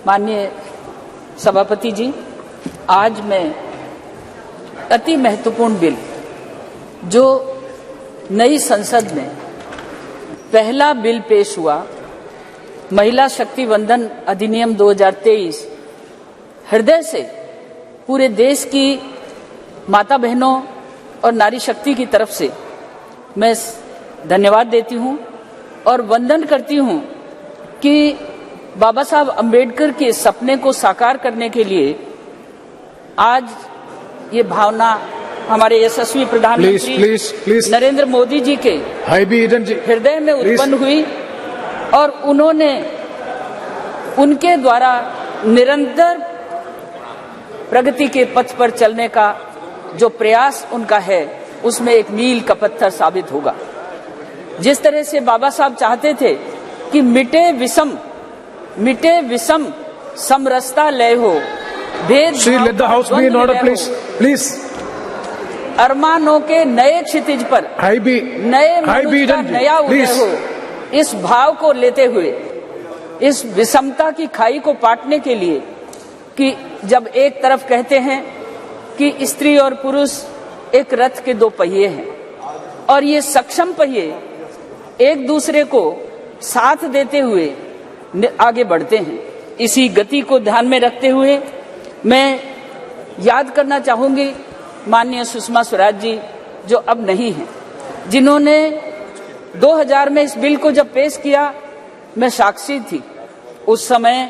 माननीय सभापति जी, आज मैं अति महत्वपूर्ण बिल जो नई संसद में पहला बिल पेश हुआ, महिला शक्ति वंदन अधिनियम 2023, हृदय से पूरे देश की माता बहनों और नारी शक्ति की तरफ से मैं धन्यवाद देती हूं और वंदन करती हूं कि बाबा साहब अंबेडकर के सपने को साकार करने के लिए आज ये भावना हमारे यशस्वी प्रधानमंत्री नरेंद्र मोदी जी के हृदय में उत्पन्न हुई और उन्होंने उनके द्वारा निरंतर प्रगति के पथ पर चलने का जो प्रयास उनका है उसमें एक मील का पत्थर साबित होगा। जिस तरह से बाबा साहब चाहते थे कि मिटे विषम समरसता लय हो, भेद अरमानों के नए क्षितिज पर नए मनुष्य का नया उदय हो, इस भाव को लेते हुए इस विषमता की खाई को पाटने के लिए कि जब एक तरफ कहते हैं कि स्त्री और पुरुष एक रथ के दो पहिए हैं और ये सक्षम पहिए एक दूसरे को साथ देते हुए आगे बढ़ते हैं, इसी गति को ध्यान में रखते हुए मैं याद करना चाहूंगी माननीय सुषमा स्वराज जी जो अब नहीं हैं, जिन्होंने 2000 में इस बिल को जब पेश किया, मैं साक्षी थी उस समय।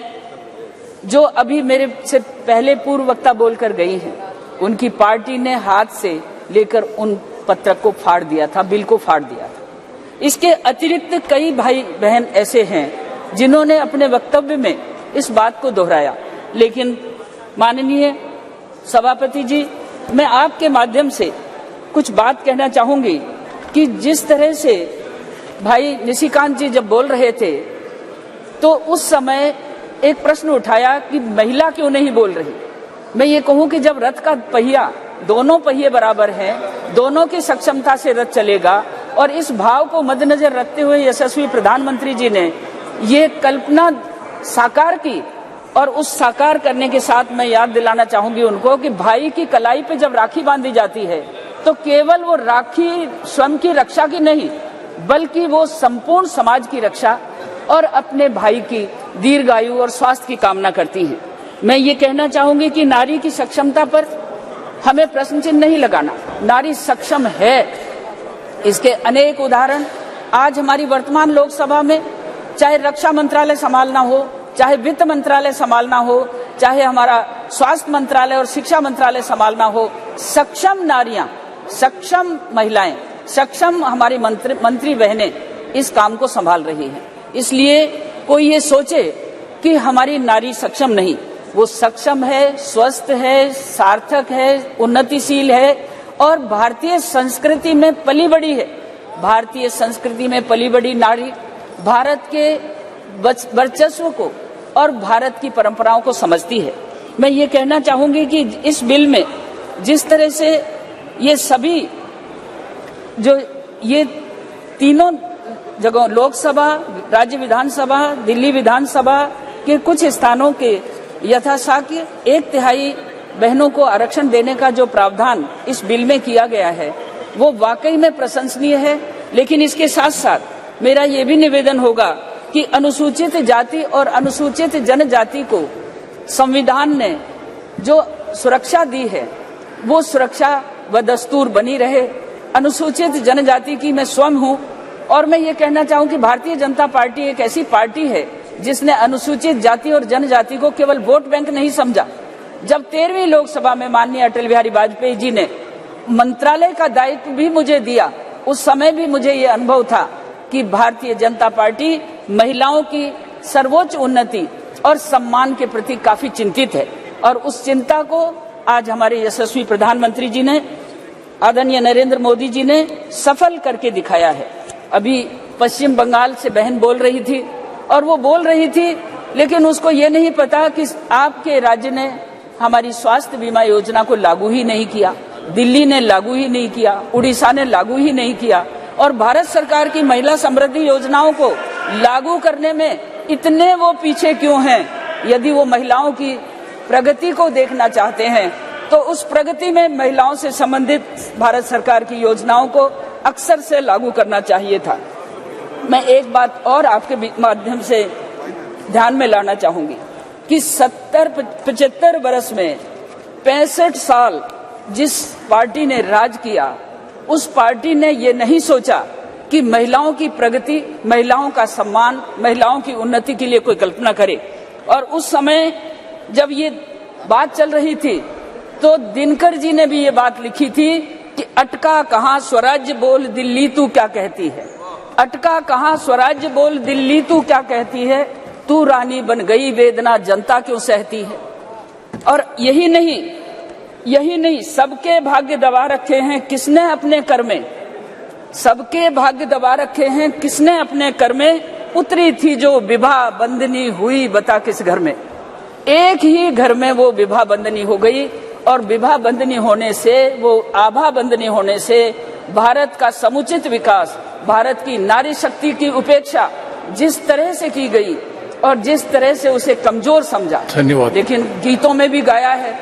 जो अभी मेरे से पहले पूर्व वक्ता बोलकर गई हैं, उनकी पार्टी ने हाथ से लेकर उन पत्रक को फाड़ दिया था, बिल को फाड़ दिया था। इसके अतिरिक्त कई भाई बहन ऐसे हैं जिन्होंने अपने वक्तव्य में इस बात को दोहराया, लेकिन माननीय सभापति जी, मैं आपके माध्यम से कुछ बात कहना चाहूंगी कि जिस तरह से भाई निशिकांत जी जब बोल रहे थे तो उस समय एक प्रश्न उठाया कि महिला क्यों नहीं बोल रही। मैं ये कहूं कि जब रथ का पहिया, दोनों पहिए बराबर हैं, दोनों की सक्षमता से रथ चलेगा और इस भाव को मद्देनजर रखते हुए यशस्वी प्रधानमंत्री जी ने ये कल्पना साकार की और उस साकार करने के साथ मैं याद दिलाना चाहूंगी उनको कि भाई की कलाई पे जब राखी बांधी जाती है तो केवल वो राखी स्वयं की रक्षा की नहीं, बल्कि वो संपूर्ण समाज की रक्षा और अपने भाई की दीर्घायु और स्वास्थ्य की कामना करती हैं। मैं ये कहना चाहूंगी कि नारी की सक्षमता पर हमें प्रश्न चिन्ह नहीं लगाना, नारी सक्षम है। इसके अनेक उदाहरण आज हमारी वर्तमान लोकसभा में, चाहे रक्षा मंत्रालय संभालना हो, चाहे वित्त मंत्रालय संभालना हो, चाहे हमारा स्वास्थ्य मंत्रालय और शिक्षा मंत्रालय संभालना हो, सक्षम नारियां, सक्षम महिलाएं, सक्षम हमारी मंत्री बहनें इस काम को संभाल रही हैं। इसलिए कोई ये सोचे कि हमारी नारी सक्षम नहीं, वो सक्षम है, स्वस्थ है, सार्थक है, उन्नतिशील है और भारतीय संस्कृति में पली बड़ी है। भारतीय संस्कृति में पली बड़ी नारी भारत के वर्चस्व को और भारत की परंपराओं को समझती है। मैं ये कहना चाहूंगी कि इस बिल में जिस तरह से ये सभी जो ये तीनों जगह, लोकसभा, राज्य विधानसभा, दिल्ली विधानसभा के कुछ स्थानों के यथाशाक्य 1/3 बहनों को आरक्षण देने का जो प्रावधान इस बिल में किया गया है वो वाकई में प्रशंसनीय है। लेकिन इसके साथ साथ मेरा ये भी निवेदन होगा कि अनुसूचित जाति और अनुसूचित जनजाति को संविधान ने जो सुरक्षा दी है वो सुरक्षा व दस्तूर बनी रहे। अनुसूचित जनजाति की मैं स्वयं हूं और मैं ये कहना चाहूं कि भारतीय जनता पार्टी एक ऐसी पार्टी है जिसने अनुसूचित जाति और जनजाति को केवल वोट बैंक नहीं समझा। जब 13वीं लोकसभा में माननीय अटल बिहारी वाजपेयी जी ने मंत्रालय का दायित्व भी मुझे दिया, उस समय भी मुझे ये अनुभव था कि भारतीय जनता पार्टी महिलाओं की सर्वोच्च उन्नति और सम्मान के प्रति काफी चिंतित है और उस चिंता को आज हमारे यशस्वी प्रधानमंत्री जी ने, आदरणीय नरेंद्र मोदी जी ने सफल करके दिखाया है। अभी पश्चिम बंगाल से बहन बोल रही थी और वो बोल रही थी लेकिन उसको ये नहीं पता कि आपके राज्य ने हमारी स्वास्थ्य बीमा योजना को लागू ही नहीं किया, दिल्ली ने लागू ही नहीं किया, उड़ीसा ने लागू ही नहीं किया और भारत सरकार की महिला समृद्धि योजनाओं को लागू करने में इतने वो पीछे क्यों हैं यदि वो महिलाओं की प्रगति को देखना चाहते हैं तो उस प्रगति में महिलाओं से संबंधित भारत सरकार की योजनाओं को अक्सर से लागू करना चाहिए था। मैं एक बात और आपके माध्यम से ध्यान में लाना चाहूंगी कि 75 वर्ष में 65 साल जिस पार्टी ने राज किया, उस पार्टी ने ये नहीं सोचा कि महिलाओं की प्रगति, महिलाओं का सम्मान, महिलाओं की उन्नति के लिए कोई कल्पना करे। और उस समय जब ये बात चल रही थी तो दिनकर जी ने भी ये बात लिखी थी कि अटका कहाँ स्वराज्य बोल दिल्ली तू क्या कहती है, अटका कहाँ स्वराज्य बोल दिल्ली तू क्या कहती है, तू रानी बन गई वेदना जनता क्यों सहती है। और यही नहीं, सबके भाग्य दबा रखे हैं किसने अपने कर में, सबके भाग्य दबा रखे हैं किसने अपने कर में, उतरी थी जो विवाह बंदनी हुई बता किस घर में। एक ही घर में वो विवाह बंदनी हो गई और विवाह बंदनी होने से, वो आभा बंदनी होने से भारत का समुचित विकास, भारत की नारी शक्ति की उपेक्षा जिस तरह से की गई और जिस तरह से उसे कमजोर समझा। धन्यवाद। लेकिन गीतों में भी गाया है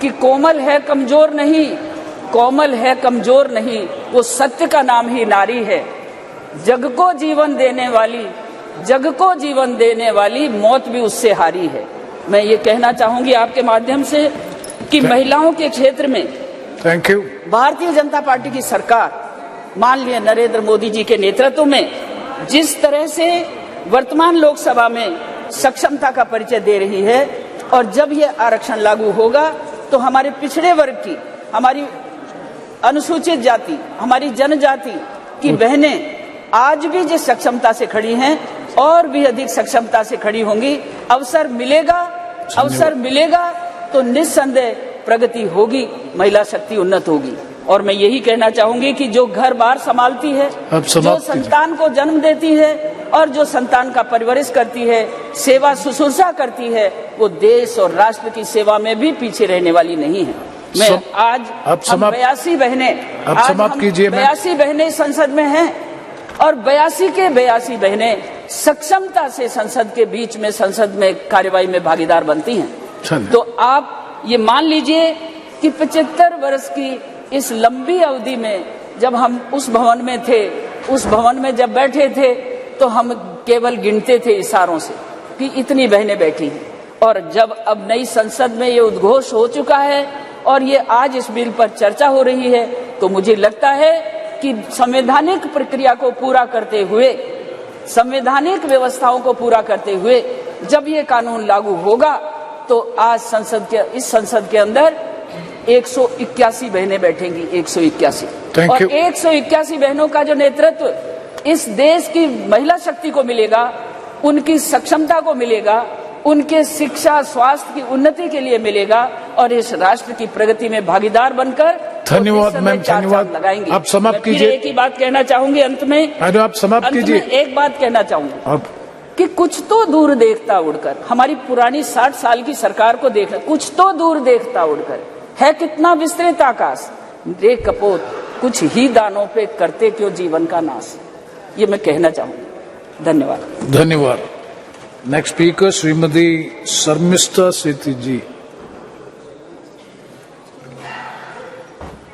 कि कोमल है कमजोर नहीं, कोमल है कमजोर नहीं, वो सत्य का नाम ही नारी है। जग को जीवन देने वाली, जग को जीवन देने वाली मौत भी उससे हारी है। मैं ये कहना चाहूंगी आपके माध्यम से कि महिलाओं के क्षेत्र में thank you Bharatiya Janata party की सरकार, मान लिया नरेंद्र मोदी जी के नेतृत्व में, जिस तरह से वर्तमान लोकसभा में सक्षमता का परिचय दे रही है, और जब ये आरक्षण लागू होगा तो हमारे पिछड़े वर्ग की, हमारी अनुसूचित जाति, हमारी जनजाति की बहनें आज भी जिस सक्षमता से खड़ी हैं और भी अधिक सक्षमता से खड़ी होंगी। अवसर मिलेगा तो निस्संदेह प्रगति होगी, महिला शक्ति उन्नत होगी। और मैं यही कहना चाहूंगी कि जो घर बार संभालती है, जो संतान को जन्म देती है और जो संतान का परवरिश करती है, सेवा शुश्रूषा करती है, वो देश और राष्ट्र की सेवा में भी पीछे रहने वाली नहीं है। मैं आज 82 बहनें संसद में हैं और 82 के 82 बहनें सक्षमता से संसद के बीच में, संसद में कार्यवाही में भागीदार बनती हैं। तो आप ये मान लीजिए कि 75 वर्ष की इस लंबी अवधि में जब हम उस भवन में थे, उस भवन में जब बैठे थे तो हम केवल गिनते थे इशारों से कि इतनी बहनें बैठी हैं। और जब अब नई संसद में ये उद्घोष हो चुका है और ये आज इस बिल पर चर्चा हो रही है, तो मुझे लगता है कि संवैधानिक प्रक्रिया को पूरा करते हुए, संवैधानिक व्यवस्थाओं को पूरा करते हुए जब ये कानून लागू होगा तो आज इस संसद के अंदर 181 बहनें बैठेंगी, 181। और 181 बहनों का जो नेतृत्व इस देश की महिला शक्ति को मिलेगा, उनकी सक्षमता को मिलेगा, उनके शिक्षा स्वास्थ्य की उन्नति के लिए मिलेगा और इस राष्ट्र की प्रगति में भागीदार बनकर धन्यवाद मैम, धन्यवाद लगाएंगे। आप समाप्त कीजिए। एक ही बात कहना चाहूंगी अंत में, आप समाप्त कीजिए। एक बात कहना चाहूंगी कि कुछ तो दूर देखता उड़कर, हमारी पुरानी 60 साल की सरकार को देखना, कुछ तो दूर देखता उड़कर है कितना विस्तृत आकाश, रे कपोत कुछ ही दानों पे करते क्यों जीवन का नाश। ये मैं कहना चाहूंगा। धन्यवाद। धन्यवाद। नेक्स्ट स्पीकर श्रीमती शर्मिष्ठा सेठी जी।